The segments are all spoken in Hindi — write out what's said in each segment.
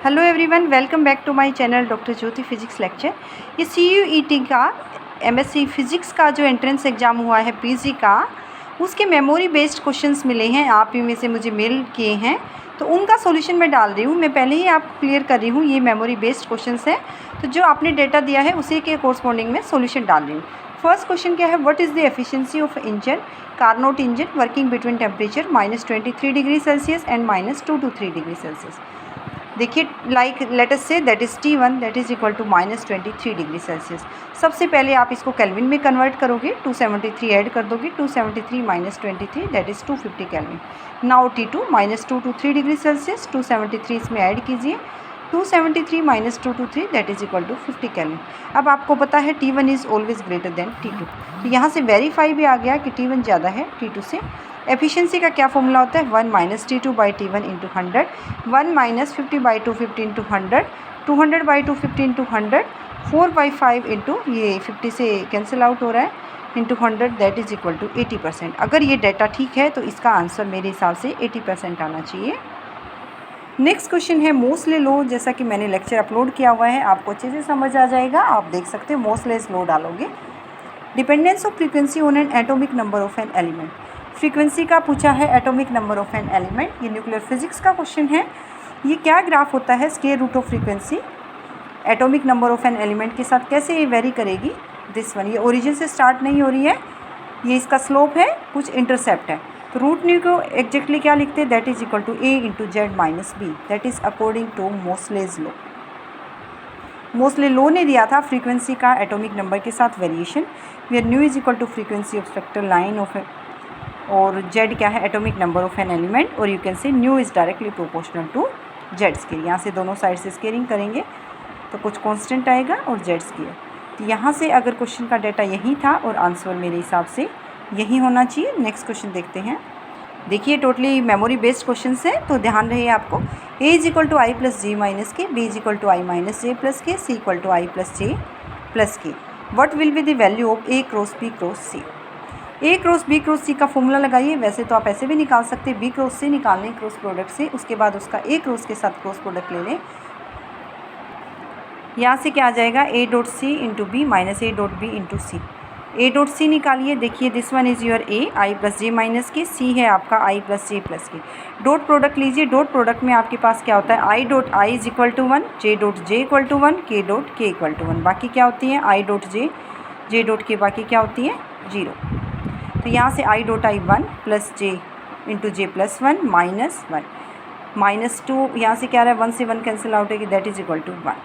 Hello everyone, welcome back to my channel doctor Jyoti physics lecture. ये CUET का MSc फिज़िक्स का जो एंट्रेंस एग्ज़ाम हुआ है पीजी का, उसके मेमोरी बेस्ड क्वेश्चंस मिले हैं। आप ही में से मुझे मेल किए हैं, तो उनका सॉल्यूशन मैं डाल रही हूँ। मैं पहले ही आपको क्लियर कर रही हूँ, ये मेमोरी बेस्ड क्वेश्चंस हैं, तो जो आपने डेटा दिया है उसी के कोरस्पॉन्डिंग में सॉल्यूशन डाल रही हूँ। फर्स्ट क्वेश्चन क्या है, what is the efficiency of engine Carnot engine working between temperature -23 degree Celsius and -2 to 3 degree Celsius. देखिए, like let us say that is T1 that is equal to -23 degree Celsius. सबसे पहले आप इसको केल्विन में कन्वर्ट करोगे, 273 ऐड कर दोगे, 273 - 23 that is 250 kelvin. Now T2 -2 to 3 degree Celsius, 273 इसमें ऐड कीजिए, 273 - 2 to 3 that is equal to 50 kelvin. अब आपको पता है T1 is always greater than T2, तो यहाँ से वेरीफाई भी आ गया कि T1 ज़्यादा है T2 से। एफिशिएंसी का क्या फॉर्मूला होता है, 1 - T2/T1 × 100, 1 - 50/250 × 100, 200/250 × 100, 4/5 इंटू ये 50 से कैंसिल आउट हो रहा है into 100 that is equal to 80%। अगर ये डाटा ठीक है तो इसका आंसर मेरे हिसाब से 80% आना चाहिए। नेक्स्ट क्वेश्चन है मोस्ले लॉ। जैसा कि मैंने लेक्चर अपलोड किया हुआ है, आपको अच्छे से समझ आ जाएगा। आप देख सकते हो, मोस्लेस लॉ डालोगे। Dependence of frequency on an atomic number of an element. Frequency का पूछा है, atomic number of an element. ये न्यूक्लियर फिजिक्स का क्वेश्चन है। ये क्या ग्राफ होता है, square root of frequency atomic number of an element के साथ कैसे ये वेरी करेगी। दिस वन, ये ओरिजिन से स्टार्ट नहीं हो रही है, ये इसका स्लोप है, कुछ इंटरसेप्ट है। तो रूट न्यू को एग्जैक्टली क्या लिखते हैं, that is equal to A × Z - B, that is according to Moseley's law. Moseley law ने दिया था फ्रीक्वेंसी का एटॉमिक नंबर के साथ variation, where nu is equal to frequency of spectral line of, और Z क्या है, atomic number of an element, और you can say nu is directly proportional to Z square. यहाँ से दोनों साइड से स्केयरिंग करेंगे तो कुछ कांस्टेंट आएगा और Z स्केयर। तो यहाँ से अगर क्वेश्चन का डाटा यही था और आंसर मेरे हिसाब से यही होना चाहिए। नेक्स्ट क्वेश्चन देखते हैं। देखिए, टोटली मेमोरी बेस्ड क्वेश्चन है, तो ध्यान रहे आपको। A = I + J - K, B = I - J + K, C = I + J + K। What will be the value of A × B × C? A × B × C का फॉर्मूला लगाइए। वैसे तो आप ऐसे भी निकाल सकते हैं, B × C निकालने क्रॉस प्रोडक्ट से, उसके बाद उसका A × के साथ क्रॉस प्रोडक्ट ले लें। यहाँ से क्या आ जाएगा, A.C × B - A.B × C। A.C निकालिए। देखिए, this one is your A, I + J - K, C है आपका I + J + K। Dot product लीजिए। डॉट प्रोडक्ट में आपके पास क्या होता है, I.I = 1, J.J = 1, K.K = 1। बाकी क्या होती है, I.J, J.K, बाकी क्या होती है, 0। तो यहाँ से I.I 1 + J × J + 1 -1 -2, यहाँ से क्या रहा है, 1 से 1 कैंसिल आउट है कि दैट इज़ इक्वल टू 1।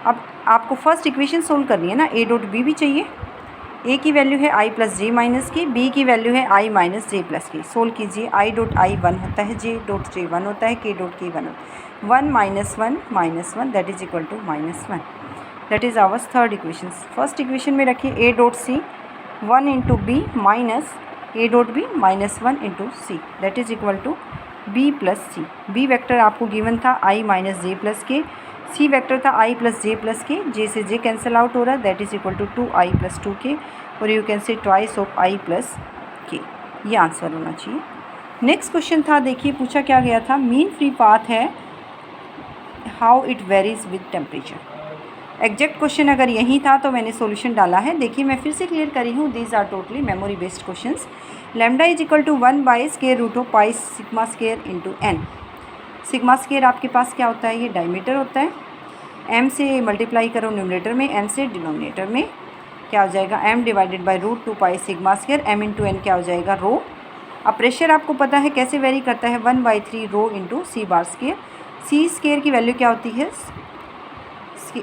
अब आपको फर्स्ट इक्वेशन सोल्व करनी है ना, A.B भी चाहिए। A की वैल्यू है I + J - K, B की वैल्यू है I - J + K। सोल्व कीजिए। I.I 1 होता है, J.J 1 होता है, K.K 1 होता है। 1 - 1 that is equal to -1। That is our third equation. First equation में रखिए A.C 1 × B - A.B -1 × C, that is equal to B + C। B vector आपको गिवन था I - J + K, C vector था I + J + K, J से J कैंसिल आउट हो रहा है, that is equal to 2I + 2K, और यू कैन से ट्वाइस ऑफ I + K। ये आंसर होना चाहिए। नेक्स्ट क्वेश्चन था, देखिए पूछा क्या गया था, मीन फ्री पाथ है, how it varies with temperature. Exact question अगर यही था तो मैंने सॉल्यूशन डाला है। देखिए, मैं फिर से क्लियर करी हूँ, these are totally memory based questions. Lambda is equal to 1/√of pi sigma square into n। Sigma square आपके पास क्या होता है, ये डायमीटर होता है। m से मल्टीप्लाई करो न्यूमरेटर में, n से डिनोमिनेटर में, क्या हो जाएगा, m /√2 पाई सिग्मा स्क्वायर, m × n क्या हो जाएगा, रो। अब प्रेशर आपको पता है कैसे वेरी करता है, 1/3 rho into C bar square. C square की वैल्यू क्या होती है,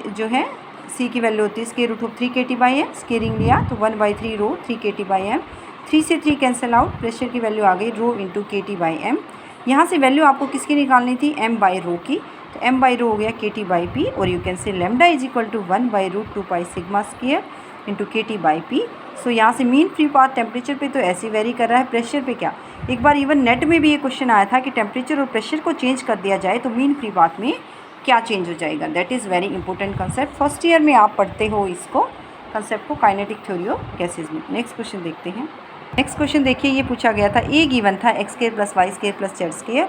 जो है C की वैल्यू होती है √3 kT/m। स्केयरिंग लिया तो 1/3 रो 3 kT/m, 3 से 3 कैंसिल आउट, प्रेशर की वैल्यू आ गई रो इंटू kT/m। यहाँ से वैल्यू आपको किसकी निकालनी थी, m/रो की, तो m/रो हो गया kT/p, और you can say lambda is equal to 1/√2 pi sigma square into kT/p। So यहाँ से मीन फ्री पाथ टेम्परेचर पे तो ऐसे वेरी कर रहा है, प्रेशर पे क्या, एक बार इवन नेट में भी ये क्वेश्चन आया था कि टेम्परेचर और प्रेशर को चेंज कर दिया जाए तो मीन फ्री पाथ में क्या चेंज हो जाएगा। That is very important concept, first year में आप पढ़ते हो इसको, कंसेप्ट को, काइनेटिक थ्योरी ऑफ गैसेज में। नेक्स्ट क्वेश्चन देखते हैं। नेक्स्ट क्वेश्चन देखिए, ये पूछा गया था, A गिवन था x² + y² + z²।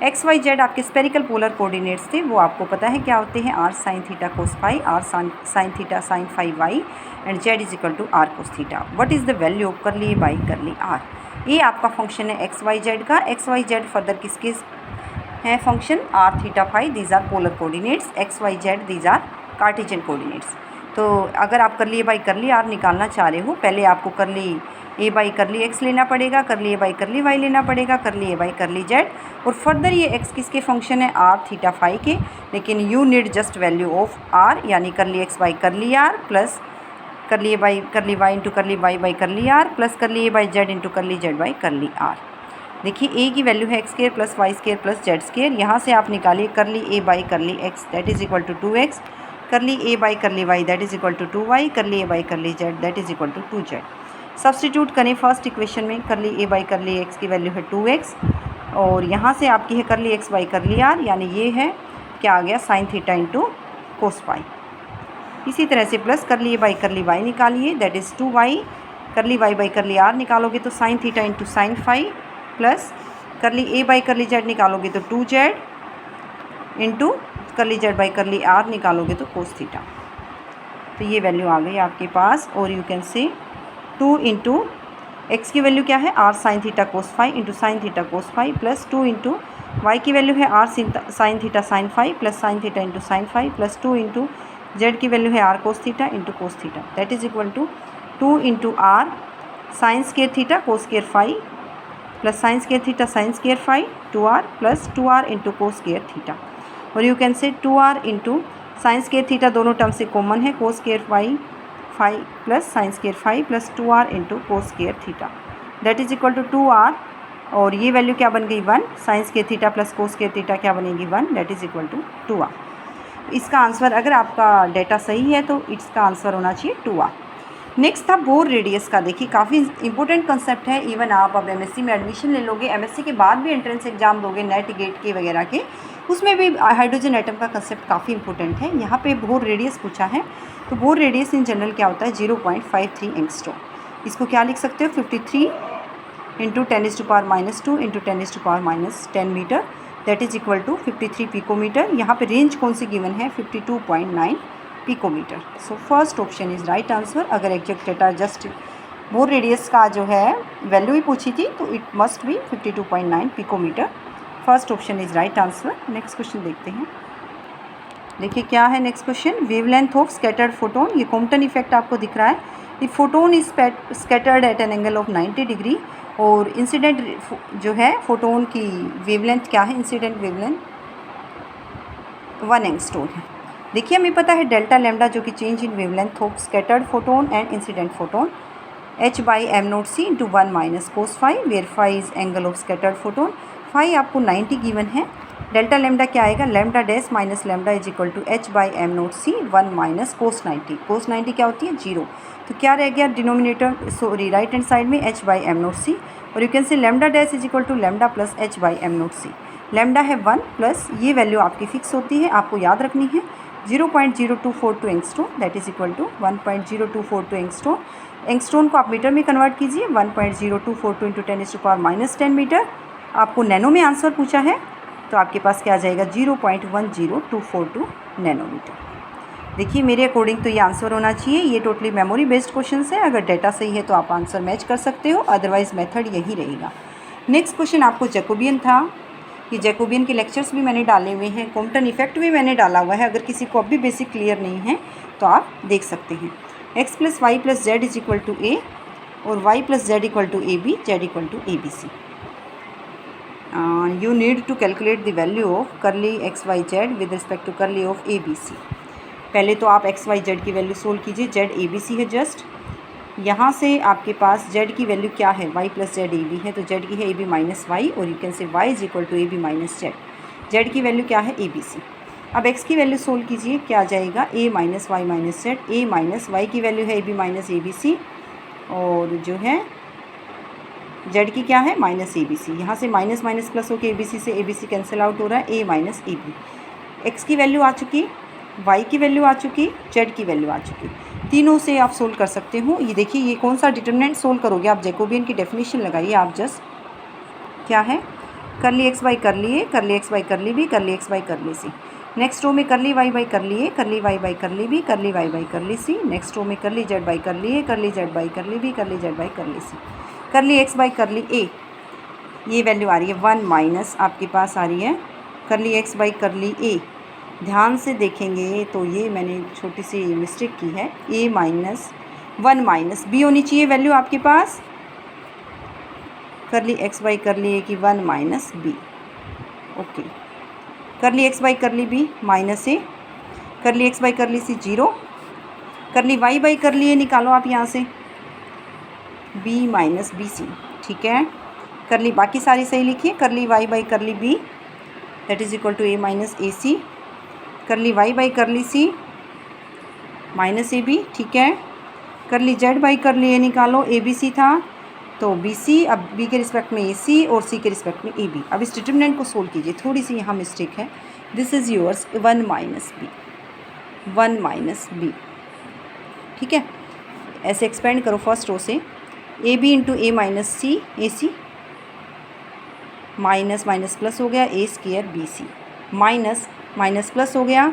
X y z आपके स्पेरिकल पोलर कोऑर्डिनेट्स थे, वो आपको पता है क्या होते हैं, r sine theta cos phi, r sine theta sine phi y and z is equal to r cos theta. What is the value of curly A by curly r. ये आपका फंक्शन है एक्स वाई जेड का। एक्स वाई जेड फर्दर किसके हैं function, r theta phi, these are polar coordinates, x y z these are Cartesian coordinates. तो अगर आप करली ए बाई करली आर निकालना चाह रहे हो, पहले आपको करली ए बाई करली एक्स लेना पड़ेगा, curly A by curly Y लेना पड़ेगा, curly A by curly Z, और फर्दर ये एक्स किसके फंक्शन है, आर थीटा फाई के, लेकिन you need just value of R, यानी curly x by curly R plus curly A by curly Y into curly Y by curly R plus curly A by Z into curly Z by curly R. देखिए ए की वैल्यू है X square plus Y square plus Z square, यहाँ से आप निकालिए curly A by curly X that is equal to 2x, curly A by curly Y that is equal to 2y, curly A by curly Z that is equal to 2z। Substitute करें फर्स्ट इक्वेशन में, curly A by curly X की वैल्यू है 2x, और यहाँ से आपकी है करली एक्स बाई करली आर, यानी ये है क्या आ गया, sine theta into cos phi. इसी तरह से plus curly A by curly y निकालिए that is 2y, curly Y by curly r निकालोगे तो sine theta into sine phi, plus curly A by curly Z निकालोगे तो 2z into curly Z by curly r निकालोगे तो कोस थीटा। तो ये वैल्यू आ गई आपके पास, और यू कैन से 2 इंटू एक्स की वैल्यू क्या है, r sine theta cos phi into sine theta cos phi, plus 2 into y की वैल्यू है r sine theta sine phi plus sine theta into sine phi, plus 2 into z की वैल्यू है r cos theta into cos theta, that is equal to 2 into r sine square theta cos square phi plus sine square theta sine square phi 2r plus 2r into cos square theta, और you can say 2r into sine square theta दोनों टर्म से कॉमन है, cos square phi plus sine square phi plus 2r into cos square theta that is equal to 2r, और ये वैल्यू क्या बन गई 1, sine square theta plus cos square theta क्या बनेगी 1, that is equal to 2r। इसका आंसर, अगर आपका डेटा सही है तो इसका आंसर होना चाहिए 2r। नेक्स्ट था बोर रेडियस का। देखिए काफ़ी इंपॉर्टेंट कंसेप्ट है, इवन आप अब एमएससी में एडमिशन ले लोगे, एमएससी के बाद भी एंट्रेंस एग्जाम दोगे नेट गेट के वगैरह के, उसमें भी हाइड्रोजन एटम का कंसेप्ट काफ़ी इंपॉर्टेंट है। यहाँ पे बोर रेडियस पूछा है, तो बोर रेडियस इन जनरल क्या होता है, 0.53 एंगस्ट्रॉम। इसको क्या लिख सकते हो, 53 into 10⁻⁻² into 10⁻⁻10 metre, that is equal to 53 picometre. यहाँ पे रेंज कौन सी गिवन है, 52.9 picometre. So first option is right answer. अगर exact data just Bohr radius का जो है वैल्यू ही पूछी थी तो it must be 52.9 picometre. First option is right answer. Next question देखते हैं। देखिए क्या है next question, wavelength of scattered photon. ये कॉम्पटन इफेक्ट आपको दिख रहा है। The photon is scattered at an angle of 90 degree, और इंसिडेंट जो है फोटोन की वेवलेंथ क्या है, इंसिडेंट वेवलेंथ 1 एंगस्ट्रॉम है। देखिए हमें पता है डेल्टा लैम्डा जो कि change in wavelength of scattered photon and incident photon, h/m0c into 1 minus cos phi, where phi is angle of scattered photon. Phi आपको 90 गिवन है, डेल्टा लैम्डा क्या आएगा, lambda dash minus lambda is equal to h/m0c 1 minus cos 90। Cos 90 क्या होती है, 0। तो क्या रह गया denominator, sorry right hand side में h/m0c, और you can say lambda dash is equal to lambda plus h/m0c। Lambda है 1 प्लस ये वैल्यू आपकी फिक्स होती है, आपको याद रखनी है 0.0242 angstrom, that is equal to 1.0242 angstrom. Angstrom को आप मीटर में कन्वर्ट कीजिए, 1.0242 इंटू 10⁻⁻10 मीटर। आपको नैनो में आंसर पूछा है तो आपके पास क्या आ जाएगा, 0.10242 नैनोमीटर। देखिए मेरे अकॉर्डिंग तो ये आंसर होना चाहिए। ये टोटली मेमोरी बेस्ड क्वेश्चन है, अगर डेटा सही है तो आप आंसर मैच कर सकते हो, अदरवाइज मेथड यही रहेगा। नेक्स्ट क्वेश्चन आपको जैकोबियन था। ये जैकोबियन के लेक्चर्स भी मैंने डाले हुए हैं, कॉम्पटन इफेक्ट भी मैंने डाला हुआ है। अगर किसी को अब भी बेसिक क्लियर नहीं है तो आप देख सकते हैं। x + y + z is equal to a और y + z equal to ab, z equal to abc। You need to calculate the value of curly x y z with respect to curly of abc। पहले तो आप x y z की वैल्यू सोल्व कीजिए, z abc है जस्ट। यहाँ से आपके पास z की वैल्यू क्या है, y + z ab है, तो z की है ab माइनस वाई, और you can say y is equal to ab minus z। z की वैल्यू क्या है, abc। अब x की वैल्यू सोल्व कीजिए, क्या आ जाएगा, a minus y minus z। a minus y की वैल्यू है ab माइनस abc, और जो है z की क्या है, माइनस abc। यहाँ से माइनस माइनस प्लस होकर abc से abc कैंसिल आउट हो रहा है, a माइनस ab। x की वैल्यू आ चुकी, y की वैल्यू आ चुकी, z की वैल्यू आ चुकी। तीनों से आप सोल्व कर सकते हो। ये देखिए ये कौन सा डिटरमिनेंट सोल्व करोगे, आप जैकोबियन की डेफिनेशन लगाइए। आप जस्ट क्या है, करली x by curly A, curly x by curly B, curly x by curly c. Next row में करली Y by curly A, curly Y by curly B, curly Y by curly c. Next row में करली Z by curly A, curly Z by curly B, curly Z by curly C. करली एक्स बाई करली ए, ये वैल्यू आ रही है 1 माइनस आपके पास आ रही है करली एक्स बाई करली ए। ध्यान से देखेंगे तो ये मैंने छोटी सी मिस्टेक की है, ए माइनस 1 माइनस बी होनी चाहिए वैल्यू आपके पास करली एक्स बाई करली ए की 1 minus B. Okay, curly x by curly B minus A, curly x by curly सी 0, करली वाई बाई करली ए निकालो आप यहाँ से बी माइनस बी सी। ठीक है, करली बाकी सारी सही लिखिए। Curly Y by curly B that is equal to A minus A C, curly Y by curly C minus A B. ठीक है, करली जेड बाई करली ए निकालो, ए बी सी था तो बी सी, अब बी के रिस्पेक्ट में ए सी और सी के रिस्पेक्ट में ए बी। अब इस डिटरमिनेंट को सोल्व कीजिए, थोड़ी सी यहाँ मिस्टेक है। This is yours 1 minus B, 1 minus B. ठीक है, ऐसे एक्सपेंड करो फर्स्ट रो से, A B into A minus C A C, minus minus plus हो गया A square B C, minus minus plus हो गया।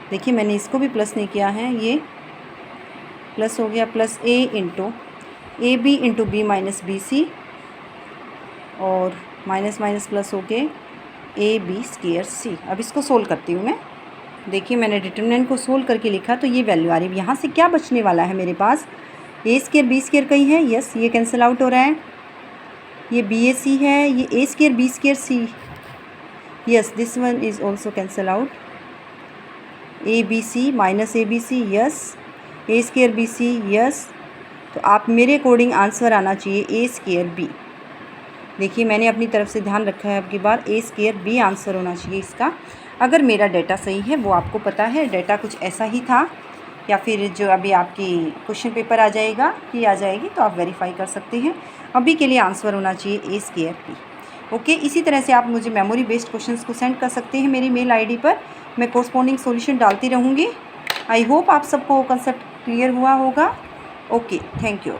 देखिए मैंने इसको भी प्लस नहीं किया है, ये प्लस हो गया, plus a into a B into b minus b c और माइनस माइनस प्लस हो के ए बी स्क्वायर सी। अब इसको सोल्व करती हूँ मैं। देखिए मैंने डिटरमिनेंट को सोल्व करके लिखा तो ये वैल्यू आ रही है। यहाँ से क्या बचने वाला है मेरे पास, ए स्क्वायर बी स्क्वायर कहीं है, यस ये कैंसिल आउट हो रहा है, ये बी ए सी है, ये A square B square C, yes this one is also cancel out, A B C minus A B C, yes A square B C, yes. तो आप मेरे अकॉर्डिंग आंसर आना चाहिए ए स्क्वायर बी। देखिए मैंने अपनी तरफ से ध्यान रखा है, अब की बार ए स्क्वायर बी आंसर होना चाहिए इसका। अगर मेरा डाटा सही है, वो आपको पता है डाटा कुछ ऐसा ही था, या फिर जो अभी आपकी क्वेश्चन पेपर आ जाएगा कि आ जाएगी तो आप वेरीफाई कर सकते हैं। अभी के लिए आंसर होना चाहिए ए स्क्वायर बी। ओके, इसी तरह से आप मुझे मेमोरी बेस्ड क्वेश्चंस को सेंड कर सकते हैं मेरी मेल आईडी पर। मैं कोरस्पॉन्डिंग सॉल्यूशन डालती रहूँगी। आई होप आप सबको कंसेप्ट क्लियर हुआ होगा। Okay, thank you.